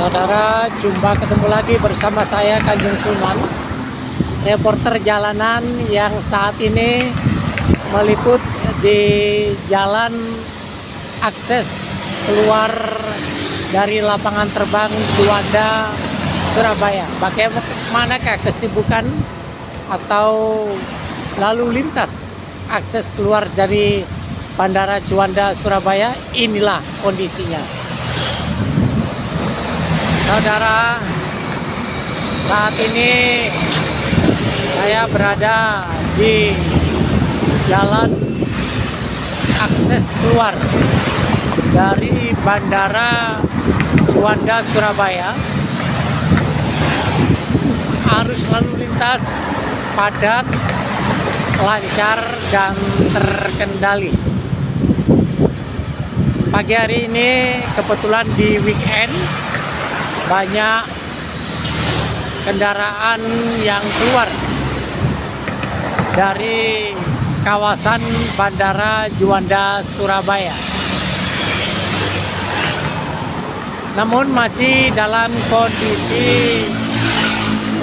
Saudara, jumpa ketemu lagi bersama saya Kanjeng Sunan, reporter jalanan yang saat ini meliput di jalan akses keluar dari lapangan terbang Juanda, Surabaya. Bagaimanakah kesibukan atau lalu lintas akses keluar dari Bandara Juanda, Surabaya? Inilah kondisinya. Saudara, saat ini saya berada di jalan akses keluar dari Bandara Juanda, Surabaya. Arus lalu lintas padat, lancar, dan terkendali. Pagi hari ini kebetulan di weekend, banyak kendaraan yang keluar dari kawasan Bandara Juanda, Surabaya. Namun masih dalam kondisi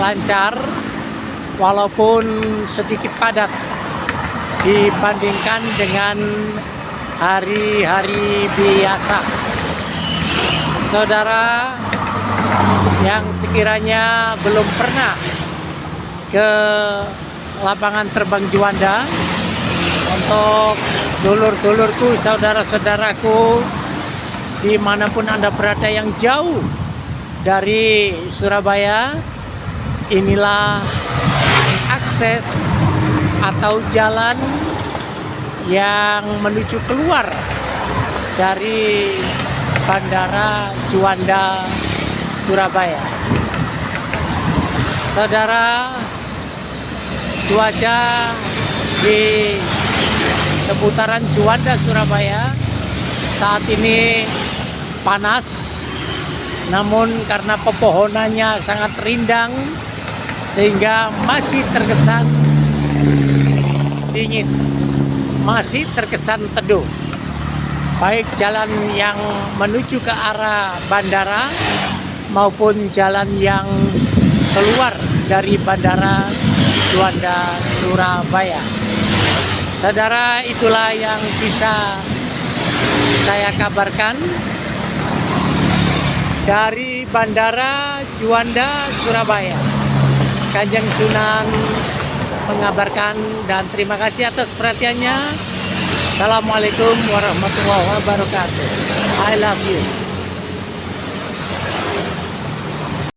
lancar walaupun sedikit padat dibandingkan dengan hari-hari biasa. Saudara yang sekiranya belum pernah ke lapangan terbang Juanda, untuk dulur-dulurku, saudara-saudaraku dimanapun Anda berada yang jauh dari Surabaya, inilah akses atau jalan yang menuju keluar dari Bandara Juanda, Surabaya. Saudara, cuaca di seputaran Juanda, Surabaya saat ini panas, namun karena pepohonannya sangat rindang sehingga masih terkesan dingin, masih terkesan teduh. Baik jalan yang menuju ke arah bandara maupun jalan yang keluar dari Bandara Juanda, Surabaya. Saudara, itulah yang bisa saya kabarkan dari Bandara Juanda, Surabaya. Kanjeng Sunan mengabarkan, dan terima kasih atas perhatiannya. Assalamualaikum warahmatullahi wabarakatuh. I love you.